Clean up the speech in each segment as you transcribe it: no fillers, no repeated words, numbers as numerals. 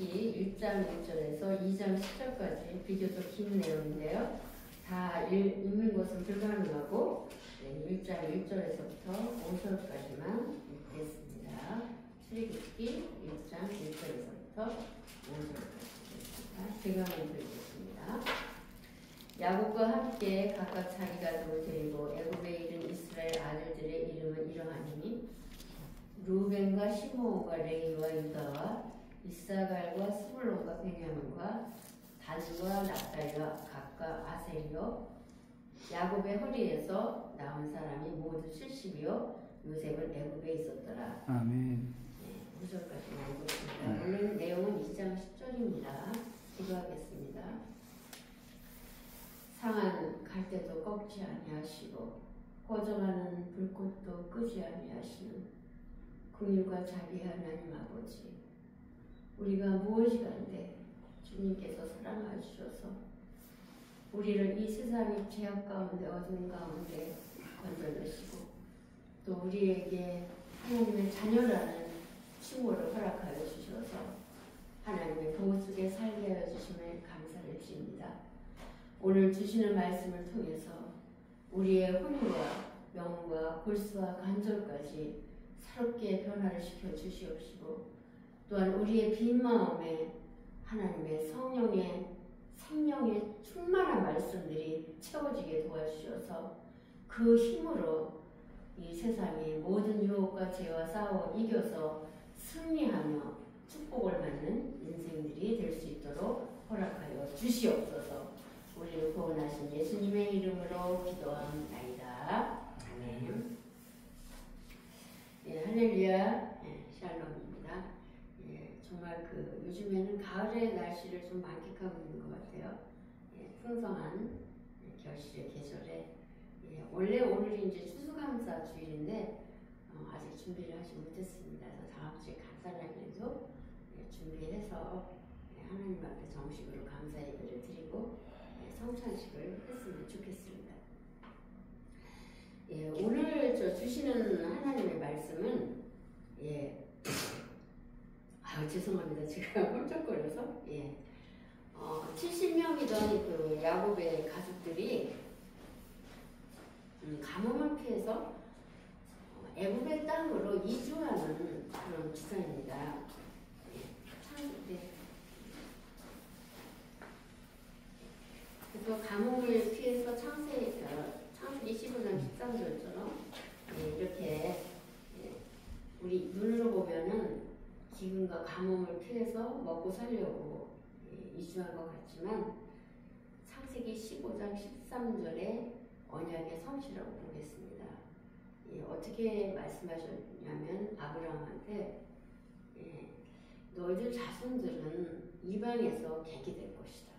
출애굽기 1장 1절에서 2장 10절까지 비교적 긴 내용인데요. 다 읽는 것은 불가능하고 1장 1절에서부터 5절까지만 읽겠습니다. 출애굽기 1장 1절에서부터 5절까지 제가 먼저 읽겠습니다. 야곱과 함께 각각 자기 가족을 데리고 애굽에 이른 이스라엘 아들들의 이름은 이러하니 루벤과 시므온과 레위와 유다와 이사갈과 스불론과 베냐민과 단과 납달리와 gad과 아셀이요 야곱의 허리에서 나온 사람이 모두 70이요 요셉은 애굽에 있었더라. 아멘. 네, 5절까지 읽었습니다. 오늘 내용은 2장 10절입니다. 기도하겠습니다. 상한 갈대도 꺾지 아니하시고 고정하는 불꽃도 끄지 아니하시는 긍휼과 자비 하나님 아버지, 우리가 무엇이 간데 주님께서 사랑하셔서 우리를 이 세상의 죄악 가운데 어둠 가운데 건져내시고 또 우리에게 하나님의 자녀라는 칭호를 허락하여 주셔서 하나님의 보호 속에 살게 하여 주심에 감사를 드립니다. 오늘 주시는 말씀을 통해서 우리의 혼과 영과 골수와 관절까지 새롭게 변화를 시켜 주시옵시고 또한 우리의 빈 마음에 하나님의 성령의 생명의 충만한 말씀들이 채워지게 도와주셔서 그 힘으로 이 세상의 모든 유혹과 죄와 싸워 이겨서 승리하며 축복을 받는 인생들이 될 수 있도록 허락하여 주시옵소서. 우리를 구원하신 예수님의 이름으로 기도합니다. 아멘. 예, 할렐루야. 예, 샬롬입니다. 예, 정말 요즘에는 가을의 날씨를 좀 만끽하고 있는 것 같아요. 예, 풍성한 결실의 계절에 원래 오늘이 이제 추수감사 주일인데 아직 준비를 하지 못했습니다. 그래서 다음 주에 간단하게도 준비해서 하나님 앞에 정식으로 감사 예배를 드리고 성찬식을 했으면 좋겠습니다. 예, 오늘 주시는 하나님의 말씀은 죄송합니다. 제가 홀쩍거려서 70명이던 그 야곱의 가족들이 가뭄을 피해서 애굽의 땅으로 이주하는 그런 기사입니다. 그래서 가뭄을 피해서 창세기 25장 13절처럼 이렇게 우리 눈으로 보면은 기근과 가뭄을 피해서 먹고 살려고 이주한 것 같지만 창세기 15장 13절에 언약의 성취라고 보겠습니다. 어떻게 말씀하셨냐면 아브라함한테 너희들 자손들은 이방에서 객이 될 것이다.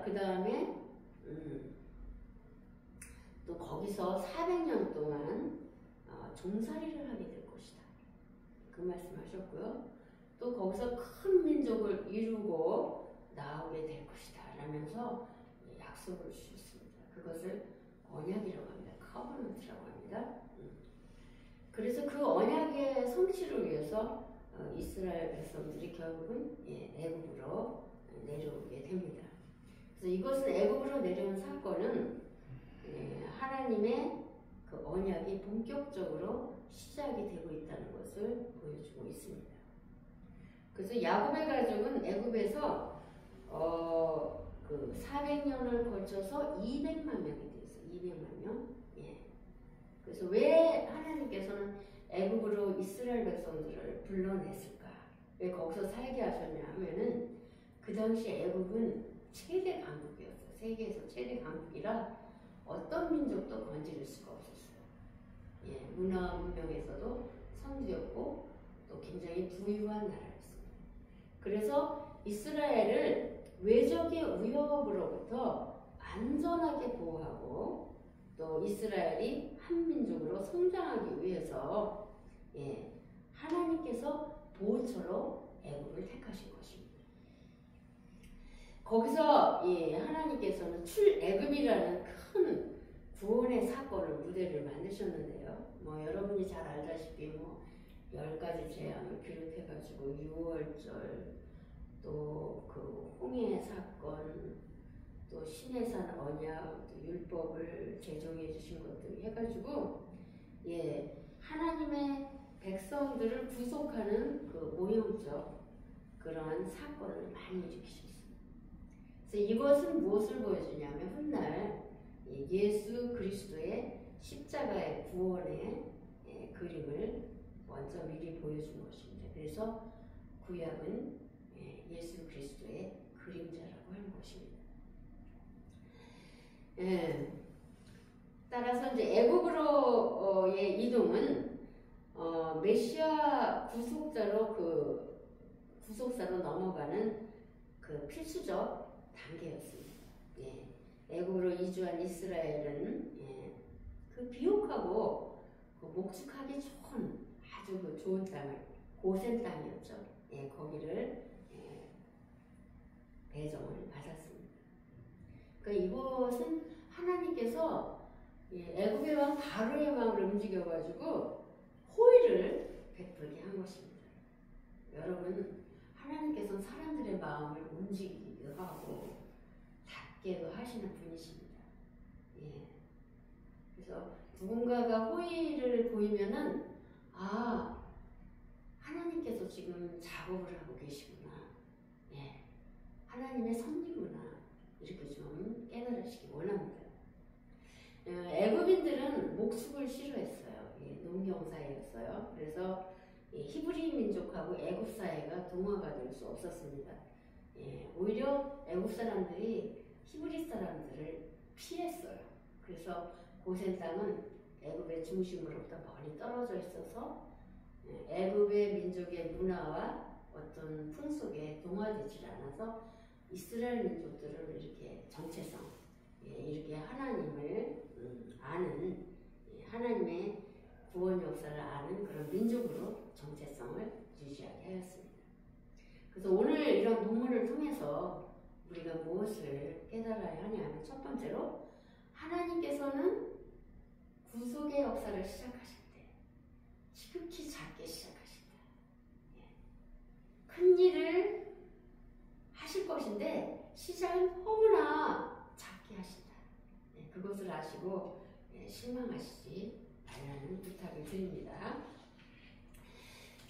그 다음에 또 거기서 400년 동안 종살이를 하게 될 것이다. 그 말씀하셨고요. 또 거기서 큰 민족을 이루고 나오게 될 것이다 라면서 약속을 주셨습니다. 그것을 언약이라고 합니다. 커버넌트라고 합니다. 그래서 그 언약의 성취를 위해서 이스라엘 백성들이 결국은 애굽으로 내려오게 됩니다. 그래서 이것은 애굽으로 내려온 사건은 하나님의 그 언약이 본격적으로 시작이 되고 있다는 것을 보여주고 있습니다. 그래서 야곱의 가족은 애굽에서 그 400년을 거쳐서 200만 명이 되었어요. 200만 명. 그래서 왜 하나님께서는 애굽으로 이스라엘 백성들을 불러냈을까? 왜 거기서 살게 하셨냐 하면은 그 당시 애굽은 최대 강국이었어요. 세계에서 최대 강국이라 어떤 민족도 건드릴 수가 없었어요. 문화 문명에서도 선두였고 또 굉장히 부유한 나라였습니다. 그래서 이스라엘을 외적의 위협으로부터 안전하게 보호하고 또 이스라엘이 한 민족으로 성장하기 위해서 하나님께서 보호처로 애굽을 택하신 것입니다. 거기서 하나님께서는 출애굽이라는 큰 구원의 사건을 무대를 만드셨는데요. 여러분이 잘 알다시피 10가지 재앙을 비롯해가지고 6월절, 또 그 홍해 사건, 또 시내산 언약, 또 율법을 제정해 주신 것들 해가지고 하나님의 백성들을 구속하는 그 모형적 그러한 사건을 많이 일으키셨습니다. 그래서 이것은 무엇을 보여주냐면 훗날 예수 그리스도의 십자가의 구원의 그림을 먼저 미리 보여준 것입니다. 그래서 구약은 예수 그리스도의 그림자라고 하는 것입니다. 따라서 이제 애굽으로의 이동은 메시아 구속사로 넘어가는 그 필수적 단계였습니다. 애굽으로 이주한 이스라엘은 그 비옥하고 그 목축하기 좋은 아주 그 좋은 땅을 고센 땅이었죠. 거기를 배정을 받았습니다. 그러니까 이것은 하나님께서 애굽의 왕 바로의 마음을 움직여가지고 호의를 베풀게 한 것입니다. 여러분, 하나님께서는 사람들의 마음을 움직이기도 하고 닫게도 하시는 분이십니다. 그래서 누군가가 호의를 보이면은 하나님께서 지금 작업을 하고 계시구나. 하나님의 섭리구나. 이렇게 좀 깨달으시기 원합니다. 애굽인들은 목축을 싫어했어요. 농경사회였어요. 그래서 히브리 민족하고 애굽 사회가 동화가 될 수 없었습니다. 오히려 애굽 사람들이 히브리 사람들을 피했어요. 그래서 고센 땅은 애굽의 중심으로부터 멀리 떨어져 있어서 애굽의 민족의 문화와 어떤 풍속에 동화되지 않아서 이스라엘 민족들을 이렇게 정체성, 이렇게 하나님을 아는, 하나님의 구원 역사를 아는 그런 민족으로 정체성을 유지하게 하였습니다. 그래서 오늘 이런 본문을 통해서 우리가 무엇을 깨달아야 하냐면, 첫 번째로 하나님께서는 구속의 역사를 시작하실 때 지극히 작게 시작하신다. 큰 일을 하실 것인데 시작은 너무나 작게 하신다. 그것을 아시고 실망하시지 말라는 부탁을 드립니다.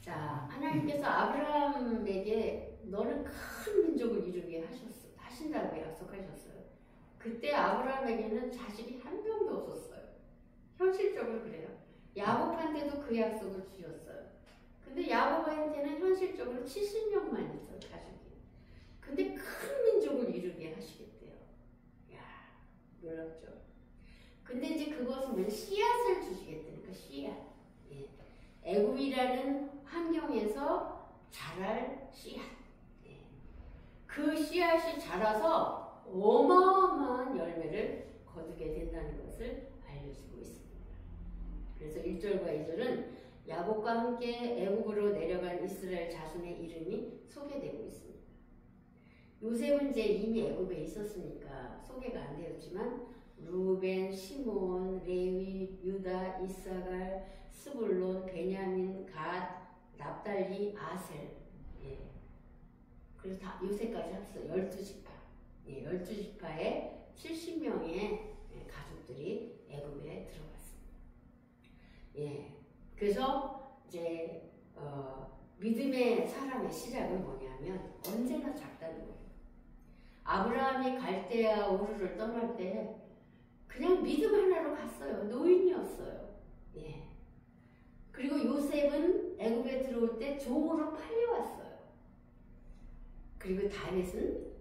자, 하나님께서 아브라함에게 너는 큰 민족을 이루게 하신다고 약속하셨어요. 그때 아브라함에게는 자식이 한 명도 없었어요. 현실적으로 그래요. 야곱한테도 그 약속을 주셨어요. 근데 야곱한테는 현실적으로 70명만 있어요, 가족이. 근데 큰 민족을 이루게 하시겠대요. 이야, 놀랍죠. 근데 이제 그것은 씨앗을 주시겠다니까, 씨앗. 애굽이라는 환경에서 자랄 씨앗. 그 씨앗이 자라서 어마어마한 열매를 거두게 된다는 것을 알려주고 있습니다. 그래서 1절과 2절은 야곱과 함께 애굽으로 내려간 이스라엘 자손의 이름이 소개되고 있습니다. 요셉은 이제 이미 애굽에 있었으니까 소개가 안 되었지만 루벤, 시몬, 레위, 유다, 이사갈, 스불론, 베냐민, 갓, 납달리, 아셀. 그래서 다 요새까지 합쳐 12지파. 12지파에 70명의 가족들이 애굽에 들어갔습니다. 그래서 이제 믿음의 사람의 시작은 뭐냐면 언제나 작다는 거예요. 아브라함이 갈대아 우르를 떠날 때 그냥 믿음 하나로 갔어요. 노인이었어요. 그리고 요셉은 애굽에 들어올 때 종으로 팔려왔어요. 그리고 다윗은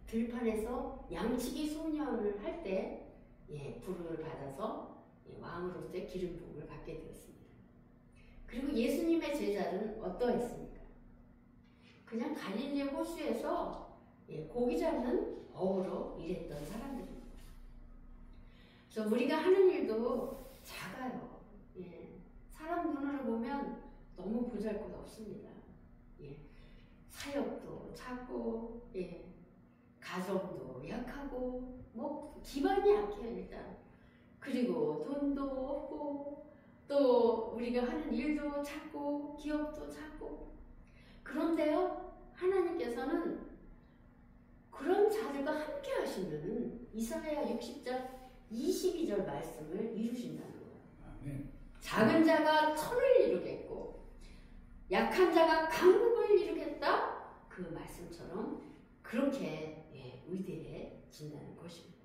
들판에서 양치기 소년을 할 때 부름을 받아서 왕으로서의 기름 부음을 받게 되었습니다. 그리고 예수님의 제자는 어떠했습니까? 그냥 갈릴리 호수에서 고기 잡는 어부로 일했던 사람들입니다. 그래서 우리가 하는 일도 작아요. 사람 눈으로 보면 너무 보잘것 없습니다. 사역도 작고, 가정도 약하고, 뭐 기반이 약해요 일단. 그리고 돈도 없고, 또 우리가 하는 일도 작고 기업도 작고. 그런데요, 하나님께서는 그런 자들과 함께 하시면은 이사야 60장 22절 말씀을 이루신다는 거예요. 아멘. 작은 자가 천을 이루겠고 약한 자가 강국을 이루겠다. 그 말씀처럼 그렇게 위대해진다는 것입니다.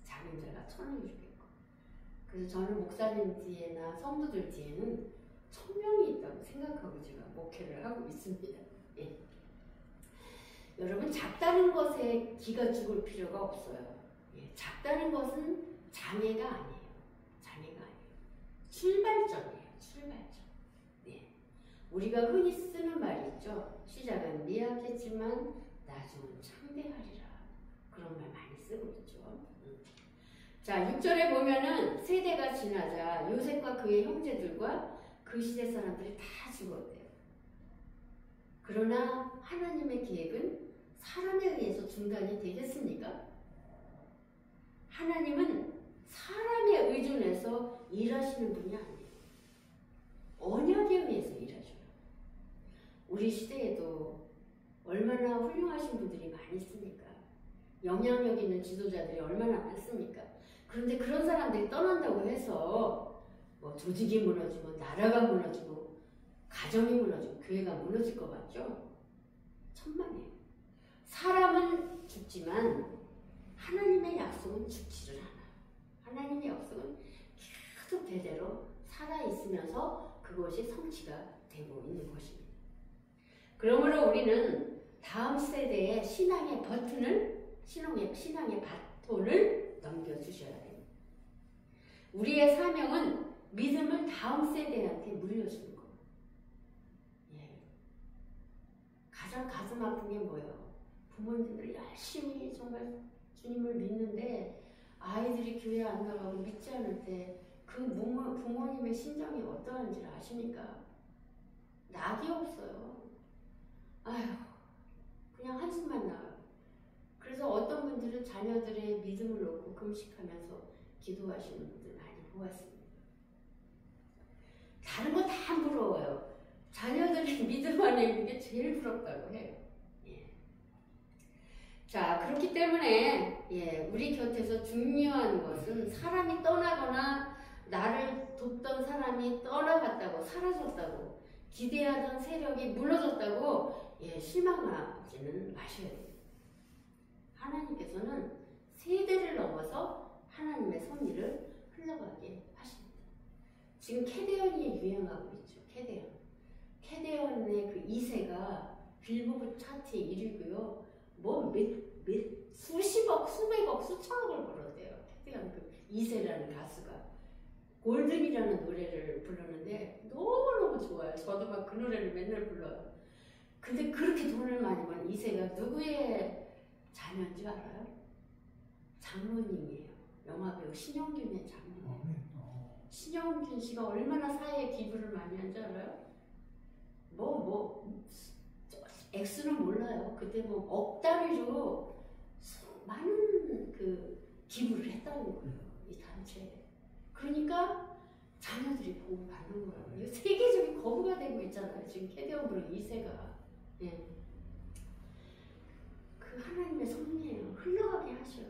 작은 자가 천을 이루겠고. 그래서 저는 목사님 뒤에나 성도들 뒤에는 1000명이 있다고 생각하고 제가 목회를 하고 있습니다. 예. 여러분, 작다는 것에 기가 죽을 필요가 없어요. 예. 작다는 것은 장애가 아니에요. 장애가 아니에요. 출발점이에요. 출발점. 예. 우리가 흔히 쓰는 말이 있죠. 시작은 미약했지만 나중은 창대하리라. 그런 말 많이 쓰고 있죠. 자, 6절에 보면은 세대가 지나자 요셉과 그의 형제들과 그 시대 사람들이 다 죽었대요. 그러나 하나님의 계획은 사람에 의해서 중단이 되겠습니까? 하나님은 사람에 의존해서 일하시는 분이 아니에요. 언약에 의해서 일하셔요. 우리 시대에도 얼마나 훌륭하신 분들이 많이 있습니까? 영향력 있는 지도자들이 얼마나 많습니까? 그런데 그런 사람들이 떠난다고 해서 뭐 조직이 무너지고 나라가 무너지고 가정이 무너지고 교회가 무너질 것 같죠? 천만에요. 사람은 죽지만 하나님의 약속은 죽지를 않아. 하나님의 약속은 계속 대대로 살아있으면서 그것이 성취가 되고 있는 것입니다. 그러므로 우리는 다음 세대의 신앙의 버튼을, 신앙의 바톤을 넘겨주셔야 됩니다. 우리의 사명은 믿음을 다음 세대한테 물려주는 거예요. 예. 가장 가슴 아픈 게 뭐예요? 부모님들 열심히 정말 주님을 믿는데 아이들이 교회 안 나가고 믿지 않을 때 그 부모님의 심정이 어떠한지 아십니까? 낙이 없어요. 아휴, 그냥 한숨만 나요. 그래서 어떤 분들은 자녀들의 믿음을 놓고 금식하면서 기도하시는 분들 많이 보았습니다. 다른 거 다 부러워요. 자녀들의 믿음 안에 있는 게 제일 부럽다고 해요. 예. 자, 그렇기 때문에 우리 곁에서 중요한 것은 사람이 떠나거나 나를 돕던 사람이 떠나갔다고, 사라졌다고, 기대하던 세력이 무너졌다고 실망하지는 마셔야 돼요. 하나님께서는 세대를 넘어서 하나님의 섭리를 흘러가게 하십니다. 지금 캐데언이 유행하고 있죠. 캐데언의 그 2세가 빌보드 차트에 1위고요. 뭐 수십억, 수백억, 수천억을 벌었대요. 캐데언 그 2세라는 가수가. 골든이라는 노래를 부르는데 너무너무 좋아요. 저도 막 그 노래를 맨날 불러요. 근데 그렇게 돈을 많이 번 2세가 누구의 자녀인 줄 알아요? 장로님이에요. 영화배우 신영균의 장로님. 신영균 씨가 얼마나 사회에 기부를 많이 한 줄 알아요? 액수는 몰라요. 그때 억 단위로 많은 그 기부를 했다는 거예요. 이 단체에. 그러니까 자녀들이 복을 받는 거예요. 이거 세계적인 거부가 되고 있잖아요. 지금 캐데언 브룩 2세가. 예. 그 하나님의 섭리예요. 흘러가게 하셔요.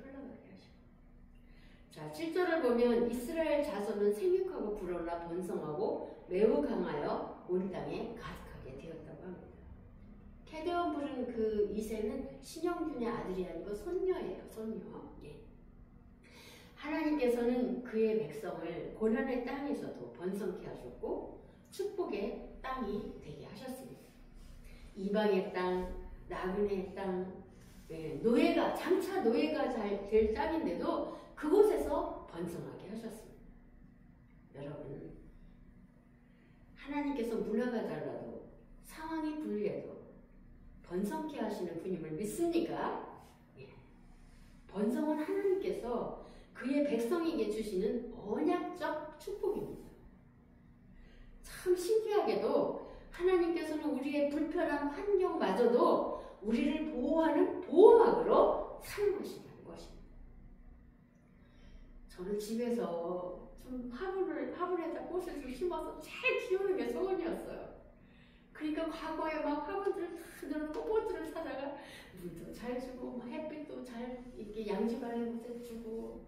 자, 7절을 보면 이스라엘 자손은 생육하고 불어나 번성하고 매우 강하여 온 땅에 가득하게 되었다고 합니다. 캐데언 부른 그 2세는 신영균의 아들이 아니고 손녀예요. 손녀. 예. 하나님께서는 그의 백성을 고난의 땅에서도 번성케 하셨고 축복의 땅이 되게 하셨습니다. 이방의 땅, 나그네의 땅, 장차 노예가 잘 될 땅인데도 그곳에서 번성하게 하셨습니다. 여러분, 하나님께서 문화가 달라도 상황이 불리해도 번성케 하시는 분임을 믿습니까? 예. 번성은 하나님께서 그의 백성에게 주시는 언약적 축복입니다. 참 신기하게도 하나님께서는 우리의 불편한 환경마저도 우리를 보호하는 보호막으로 사용하신다는 것입니다. 저는 집에서 좀 화분에다 꽃을 좀 심어서 잘 키우는 게 소원이었어요. 그러니까 과거에 막 화분들을 다 넣어놓고 꽃들을 사다가 물도 잘 주고 막 햇빛도 잘 이렇게 양지바른 곳에 주고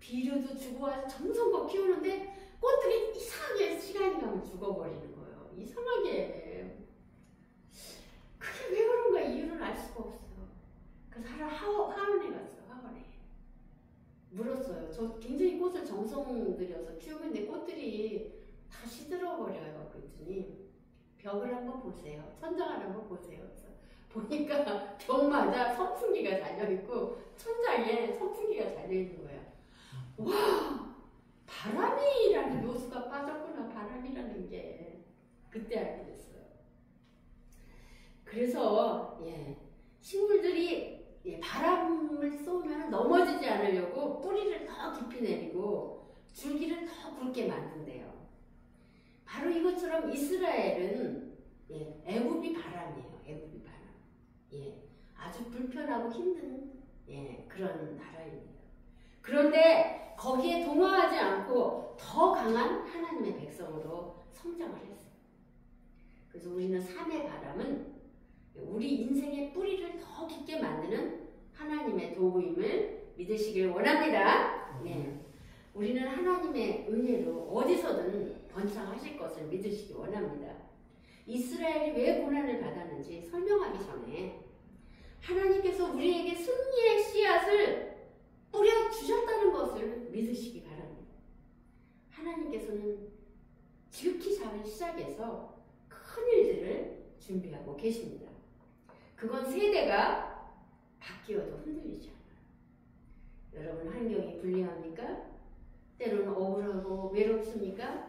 비료도 주고 아주 정성껏 키우는데 꽃들이 이상하게 시간이 가면 죽어버리는 거예요. 이상하게. 그게 왜 그런가 이유를 알 수가 없어요. 그래서 학원에 갔어요. 학원에. 물었어요. 저 굉장히 꽃을 정성 들여서 키우고 있는데 꽃들이 다 시들어버려요. 그랬더니 벽을 한번 보세요. 천장을 한번 보세요. 그래서 보니까 벽마다 선풍기가 달려있고 천장에 선풍기가 달려있는 거예요. 와! 바람이라는 요소가 빠졌구나. 바람이라는 게 그때 알게 됐어요. 그래서 식물들이 바람을 쏘면 넘어지지 않으려고 뿌리를 더 깊이 내리고 줄기를 더 굵게 만든대요. 바로 이것처럼 이스라엘은 애굽이 바람이에요. 애굽이 바람. 아주 불편하고 힘든 그런 나라입니다. 그런데 거기에 동화하지 않고 더 강한 하나님의 백성으로 성장을 했어요. 그래서 우리는 삶의 바람은 우리 인생의 뿌리를 더 깊게 만드는 하나님의 도구임을 믿으시길 원합니다. 우리는 하나님의 은혜로 어디서든 번창하실 것을 믿으시기 원합니다. 이스라엘이 왜 고난을 받았는지 설명하기 전에 하나님께서 우리에게 승리의 씨앗을 뿌려주셨다는 것을 믿으시기 바랍니다. 하나님께서는 지극히 작은 시작에서 큰 일들을 준비하고 계십니다. 그건 세대가 바뀌어도 흔들리지 않아요. 여러분 환경이 불리합니까? 때로는 억울하고 외롭습니까?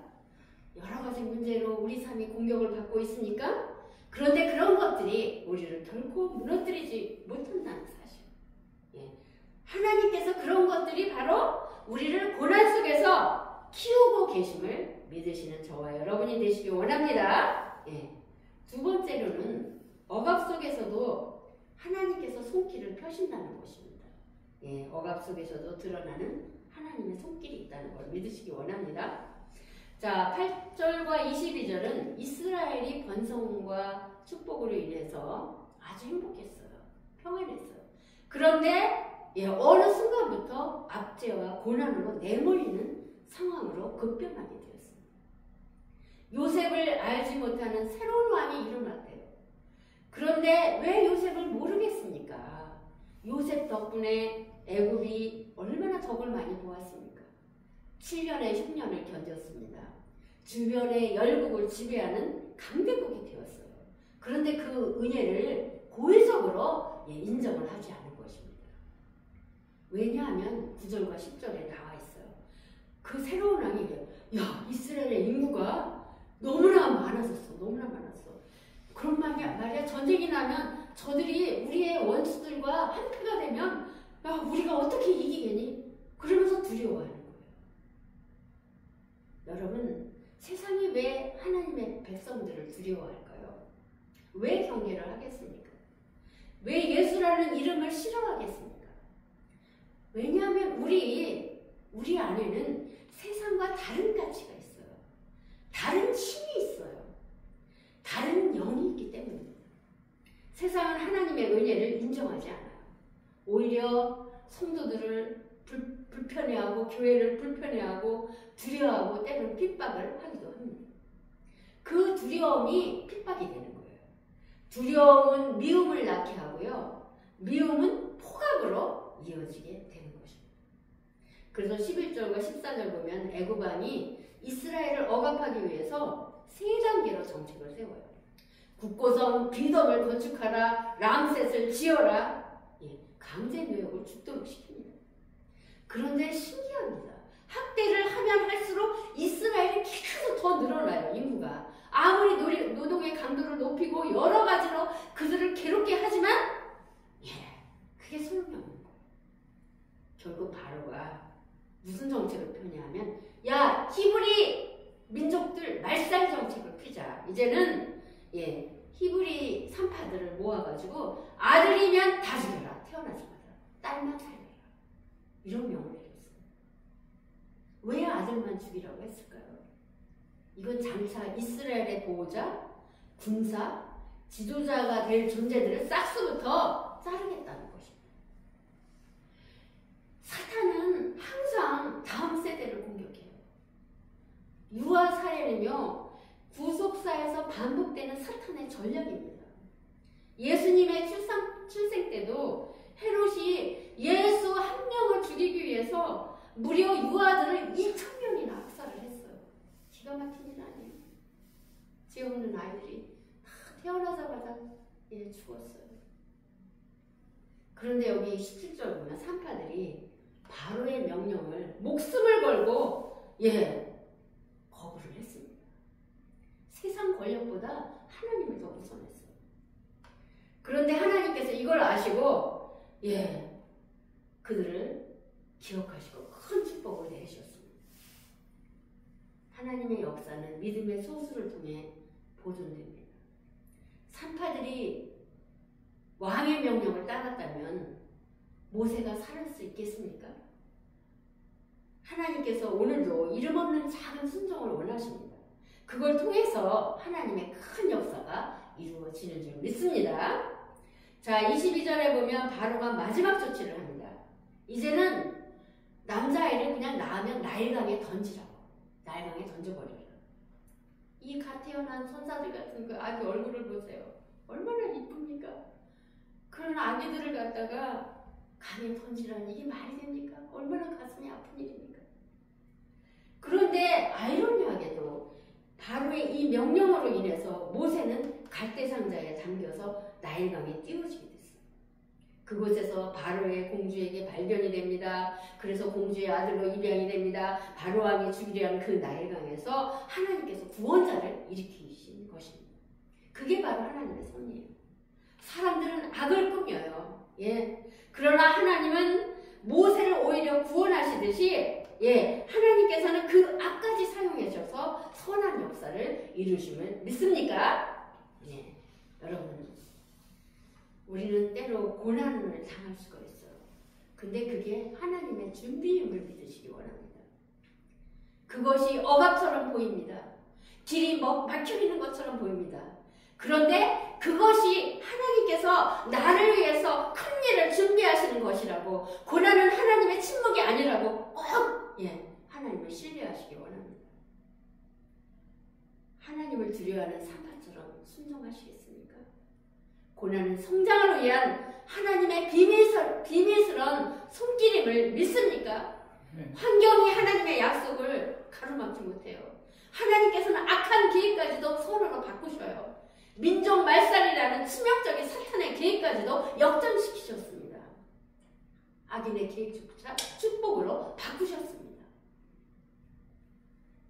여러 가지 문제로 우리 삶이 공격을 받고 있으니까? 그런데 그런 것들이 우리를 결코 무너뜨리지 못한다는 사실. 하나님께서 그런 것들이 바로 우리를 고난 속에서 키우고 계심을 믿으시는 저와 여러분이 되시기 원합니다. 두 번째로는 억압 속에서도 하나님께서 손길을 펴신다는 것입니다. 억압 속에서도 드러나는 하나님의 손길이 있다는 걸 믿으시기 원합니다. 자, 8절과 22절은 이스라엘이 번성과 축복으로 인해서 아주 행복했어요. 평안했어요. 그런데 어느 순간부터 압제와 고난으로 내몰리는 상황으로 급변하게 되었습니다. 요셉을 알지 못하는 새로운 왕이 일어났대요. 그런데 왜 요셉을 모르겠습니까? 요셉 덕분에 애굽이 얼마나 덕을 많이 보았습니까? 7년의 흉년을 견뎠습니다. 주변의 열국을 지배하는 강대국이 되었어요. 그런데 그 은혜를 고의적으로 인정을 하지 않은 것입니다. 왜냐하면 9절과 10절에 나와 있어요. 그 새로운 왕이 야, 이스라엘의 인구가 너무나 많아졌어. 너무나 많았어. 그런 말이야. 전쟁이 나면 저들이 우리의 원수들과 한패가 되면 야, 우리가 어떻게 이기겠니? 그러면서 두려워하는 거예요. 여러분, 세상이 왜 하나님의 백성들을 두려워할까요? 왜 경계를 하겠습니까? 왜 예수라는 이름을 싫어하겠습니까? 왜냐하면 우리 안에는 세상과 다른 가치가 있어요. 다른 힘이 있어요. 다른 영이 있기 때문입니다. 세상은 하나님의 은혜를 인정하지 않아요. 오히려 성도들을 불편해하고 교회를 불편해하고 두려워하고 때로는 핍박을 하기도 합니다. 그 두려움이 핍박이 되는 거예요. 두려움은 미움을 낳게 하고요. 미움은 포갑으로 이어지게 되는 것입니다. 그래서 11절과 14절 보면 애굽 왕이 이스라엘을 억압하기 위해서 세 단계로 정책을 세워요. 국고성 비덤을 건축하라, 람셋을 지어라, 강제 노역을 죽도록 시킵니다. 그런데 신기합니다. 학대를 하면 할수록 이스라엘이 계속 더 늘어나요. 인구가. 아무리 노동의 강도를 높이고 여러 가지로 그들을 괴롭게 하지만 그게 소용이 없는 거예요. 결국 바로가 무슨 정책을 펴냐면 야, 히브리 민족들 말살 정책을 피자. 이제는 히브리 산파들을 모아가지고 아들이면 다 죽여라. 태어나자마자. 딸만 살려라. 이런 명을 내렸어요. 왜 아들만 죽이라고 했을까요? 이건 장차 이스라엘의 보호자, 군사, 지도자가 될 존재들을 싹스부터 자르겠다는 것입니다. 사탄은 항상 다음 세대를 공격해요. 유아 살해는요, 구속사에서 반복되는 사탄의 전략입니다. 예수님의 출생 때도 헤롯이 예수 한 명을 죽이기 위해서 무려 유아들을 2,000명이나 학살을 했어요. 기가 막힌 일 아니에요? 죄 없는 아이들이 다 태어나자마자 죽었어요. 그런데 여기 17절 보면 산파들이 바로의 명령을 목숨을 걸고 거부를 했습니다. 세상 권력보다 하나님을 더 우선했어요. 그런데 하나님께서 이걸 아시고 그들을 기억하시고 큰 축복을 내리셨습니다. 하나님의 역사는 믿음의 소수를 통해 보존됩니다. 산파들이 왕의 명령을 따랐다면 모세가 살을 수 있겠습니까? 하나님께서 오늘도 이름 없는 작은 순종을 원하십니다. 그걸 통해서 하나님의 큰 역사가 이루어지는 줄 믿습니다. 자, 22절에 보면 바로가 마지막 조치를 합니다. 이제는 남자아이를 그냥 낳으면 나일강에 던지라고. 나일강에 던져버려요. 이 갓 태어난 손자들 같은 그 아기 얼굴을 보세요. 얼마나 이쁩니까? 그런 아기들을 갖다가 강에 던지라니 이게 말이 됩니까? 얼마나 가슴이 아픈 일입니까? 그런데 아이러니하게도 바로의 이 명령으로 인해서 모세는 갈대상자에 담겨서 나일강에 띄워지게 됐어요. 그곳에서 바로의 공주에게 발견이 됩니다. 그래서 공주의 아들로 입양이 됩니다. 바로 왕이 죽이려 한 그 나일강에서 하나님께서 구원자를 일으키신 것입니다. 그게 바로 하나님의 섭리예요. 사람들은 악을 꾸며요. 그러나 하나님은 모세를 오히려 구원하시듯이 하나님께서는 그 악까지 사용하셔서 선한 역사를 이루심을 믿습니까? 여러분, 우리는 때로 고난을 당할 수가 있어요. 근데 그게 하나님의 준비임을 믿으시기 원합니다. 그것이 억압처럼 보입니다. 길이 막혀있는 것처럼 보입니다. 그런데 그것이 하나님께서 나를 위해서 큰 일을 준비하시는 것이라고, 고난은 하나님의 침묵이 아니라고 꼭 하나님을 신뢰하시기 원합니다. 하나님을 두려워하는 산파처럼 순종하시겠습니까? 고난은 성장을 위한 하나님의 비밀스러운 손길임을 믿습니까? 환경이 하나님의 약속을 가로막지 못해요. 하나님께서는 악한 계획까지도 선으로 바꾸셔요. 민족 말살이라는 치명적인 사탄의 계획까지도 역전시키셨습니다. 악인의 계획조차 축복으로 바꾸셨습니다.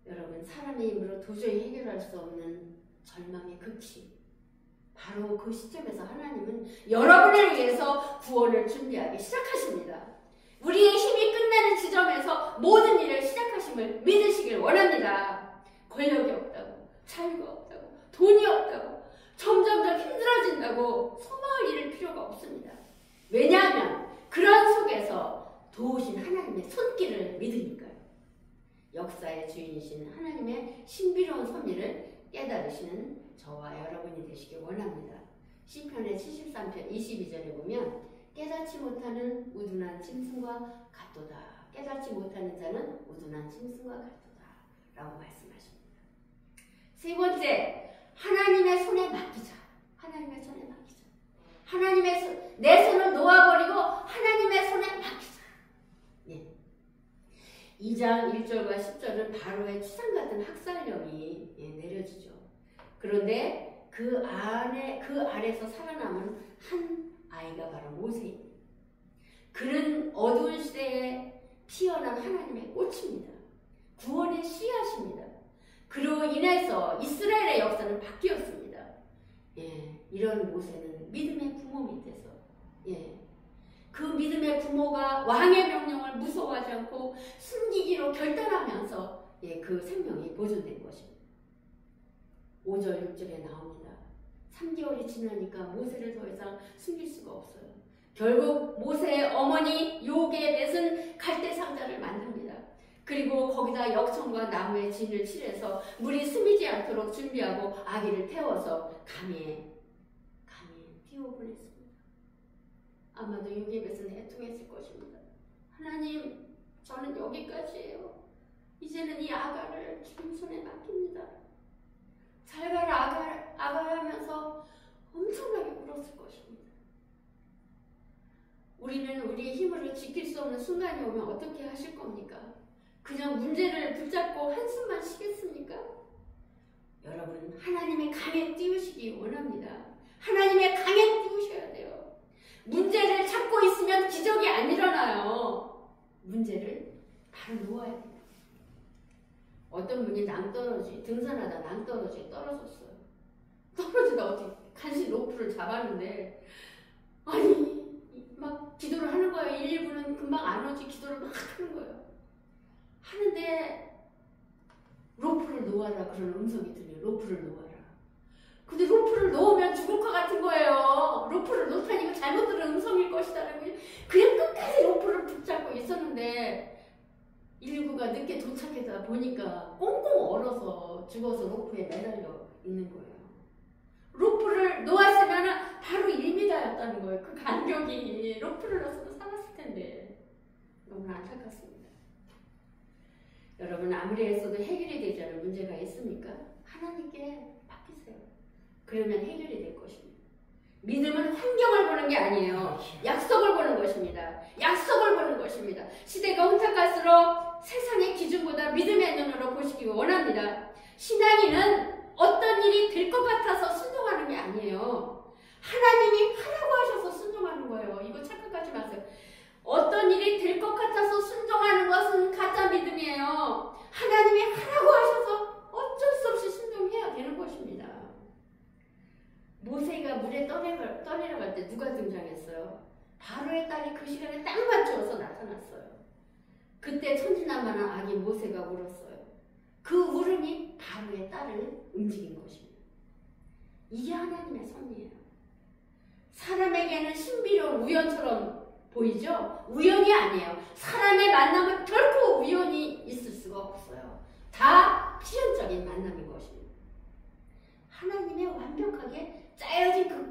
여러분, 사람의 힘으로 도저히 해결할 수 없는 절망의 극치, 바로 그 시점에서 하나님은 여러분을 위해서 구원을 준비하기 시작하십니다. 우리의 힘이 끝나는 지점에서 모든 일을 시작하심을 믿으시길 원합니다. 권력이 없다고, 자유가 없다고, 돈이 없다고, 점점점 힘들어진다고 소망을 잃을 필요가 없습니다. 왜냐하면 그런 속에서 도우신 하나님의 손길을 믿으니까요. 역사의 주인이신 하나님의 신비로운 섭리를 깨달으시는 저와 여러분이 되시길 원합니다. 시편의 73편 22절에 보면 깨닫지 못하는 우둔한 짐승과 같도다. 깨닫지 못하는 자는 우둔한 짐승과 같도다 라고 말씀하십니다. 세 번째, 하나님의 손에 맡기자. 하나님의 손에 맡기자. 내 손을 놓아버리고 하나님의 손에 맡기자. 2장 1절과 10절은 바로의 추상 같은 학살령이 내려지죠. 그런데 그 아래서 살아남은 한 아이가 바로 모세입니다. 그는 어두운 시대에 피어난 하나님의 꽃입니다. 구원의 씨앗입니다. 그로 인해서 이스라엘의 역사는 바뀌었습니다. 이런 모세는 믿음의 부모 밑에서 그 믿음의 부모가 왕의 명령을 무서워하지 않고 숨기기로 결단하면서 그 생명이 보존된 것입니다. 5절 6절에 나옵니다. 3개월이 지나니까 모세를 더 이상 숨길 수가 없어요. 결국 모세의 어머니 요게벳은 갈대 상자를 만듭니다. 그리고 거기다 역청과 나무의 진을 칠해서 물이 스미지 않도록 준비하고 아기를 태워서 감에 띄워보냈습니다. 아마도 유괴에서는 애통했을 것입니다. 하나님, 저는 여기까지예요. 이제는 이 아가를 주님 손에 맡깁니다. 잘 가라 아가 하면서 엄청나게 울었을 것입니다. 우리는 우리의 힘으로 지킬 수 없는 순간이 오면 어떻게 하실 겁니까? 그냥 문제를 붙잡고 한숨만 쉬겠습니까? 여러분, 하나님의 강에 띄우시기 원합니다. 하나님의 강에 띄우셔야 돼요. 문제를 잡고 있으면 기적이 안 일어나요. 문제를 바로 놓아야 돼요. 어떤 분이 등산하다 낭떠러지에 떨어졌어요. 떨어지다 어떻게 간신히 로프를 잡았는데, 아니 막 기도를 하는 거예요. 119는 금방 안 오지. 기도를 막 하는 거예요. 하는데 로프를 놓아라 그런 음성이 들려요. 로프를 놓아라. 근데 로프를 놓으면 죽을 것 같은 거예요. 로프를 놓다니 이거 잘못 들은 음성일 것이다. 그냥 끝까지 로프를 붙잡고 있었는데 119가 늦게 도착해서 보니까 꽁꽁 얼어서 죽어서 로프에 매달려 있는 거예요. 로프를 놓았으면 바로 1m였다는 거예요. 그 간격이. 로프를 놓았으면 살았을 텐데. 너무 안타깝습니다. 여러분, 아무리 했어도 해결이 되지 않은 문제가 있습니까? 하나님께 맡기세요. 그러면 해결이 될 것입니다. 믿음은 환경을 보는 게 아니에요. 약속을 보는 것입니다. 약속을 보는 것입니다. 시대가 혼탁할수록 세상의 기준보다 믿음의 눈으로 보시기 원합니다. 신앙인은 어떤 일이 될 것 같아서 순종하는 게 아니에요. 하나님이 하라고 하셔서 순종하는 거예요. 이거 착각하지 마세요. 어떤 일이 될 것 같아서 순종하는 것은 가짜 믿음이에요. 하나님이 하라고 하셔서 어쩔 수 없이 순종해야 되는 것입니다. 모세가 물에 떠내려갈 때 누가 등장했어요? 바로의 딸이 그 시간에 딱 맞추어서 나타났어요. 그때 천진난만한 아기 모세가 울었어요. 그 울음이 바로의 딸을 움직인 것입니다. 이게 하나님의 섭리예요. 사람에게는 신비로운 우연처럼 보이죠? 우연이 아니에요. 사람의 만남은 결코 우연이 있을 수가 없어요. 다 필연적인 만남인 것입니다. 하나님의 완벽하게 짜여진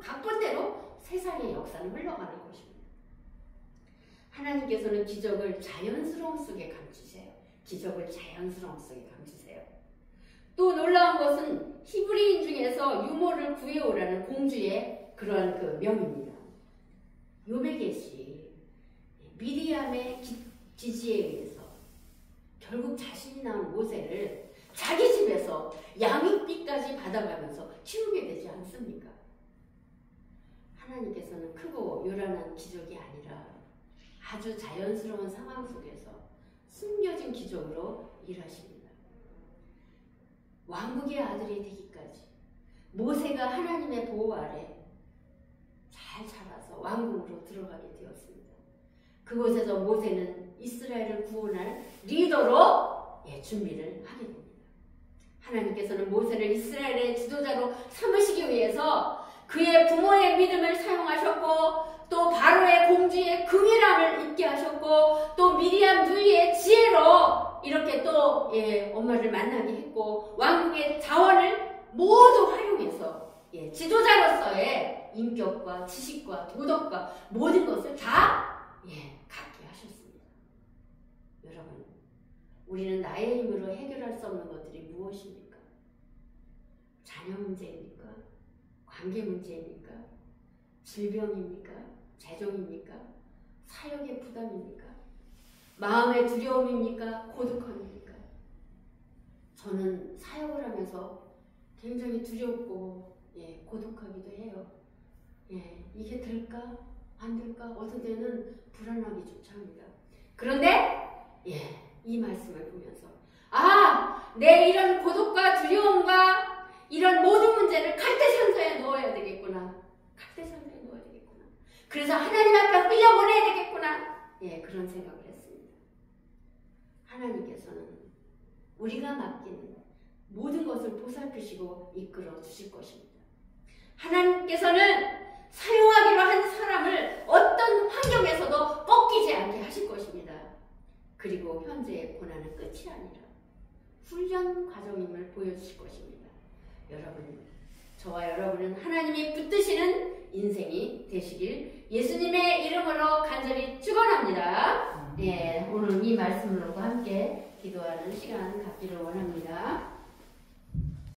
각본대로 세상의 역사는 흘러가는 것입니다. 하나님께서는 기적을 자연스러움 속에 감추세요. 기적을 자연스러움 속에 감추세요. 또 놀라운 것은 히브리인 중에서 유모를 구해오라는 공주의 그러한 그 명입니다. 요베게시 미디암의 지지에 의해서 결국 자신이 낳은 모세를 자기 집에서 양육비까지 받아가면서 키우게 되지 않습니까? 하나님께서는 크고 요란한 기적이 아니라 아주 자연스러운 상황 속에서 숨겨진 기적으로 일하십니다. 왕국의 아들이 되기까지 모세가 하나님의 보호 아래 잘 자라서 왕궁으로 들어가게 되었습니다. 그곳에서 모세는 이스라엘을 구원할 리더로 준비를 하게 됩니다. 하나님께서는 모세를 이스라엘의 지도자로 삼으시기 위해서 그의 부모의 믿음을 사용하셨고, 또 바로의 공주의 긍휼함을 있게 하셨고, 또 미리암 누이의 지혜로 이렇게 또 엄마를 만나게 했고, 왕국의 자원을 모두 활용해서 지도자로서의 인격과 지식과 도덕과 모든 것을 다 갖게 하셨습니다. 여러분, 우리는 나의 힘으로 해결할 수 없는 것들이 무엇입니까? 자녀 문제입니까? 관계 문제입니까? 질병입니까? 재정입니까? 사역의 부담입니까? 마음의 두려움입니까? 고독함입니까? 저는 사역을 하면서 굉장히 두렵고 고독하기도 해요. 이게 될까? 안 될까? 어떤 때는 불안하기조차 합니다. 그런데 이 말씀을 보면서 내 이런 고독과 두려움과 이런 모든 문제를 갈대상자에 넣어야 되겠구나. 갈대상자에 넣어야 되겠구나. 그래서 하나님 앞에 흘려보내야 되겠구나. 그런 생각을 했습니다. 하나님께서는 우리가 맡기는 모든 것을 보살피시고 이끌어 주실 것입니다. 하나님께서는 사용하기로 한 사람을 어떤 환경에서도 꺾이지 않게 하실 것입니다. 그리고 현재의 고난은 끝이 아니라 훈련 과정임을 보여주실 것입니다. 여러분, 저와 여러분은 하나님이 붙드시는 인생이 되시길 예수님의 이름으로 간절히 축원합니다. 예, 오늘 이 말씀을 놓고 함께 기도하는 시간 갖기를 원합니다.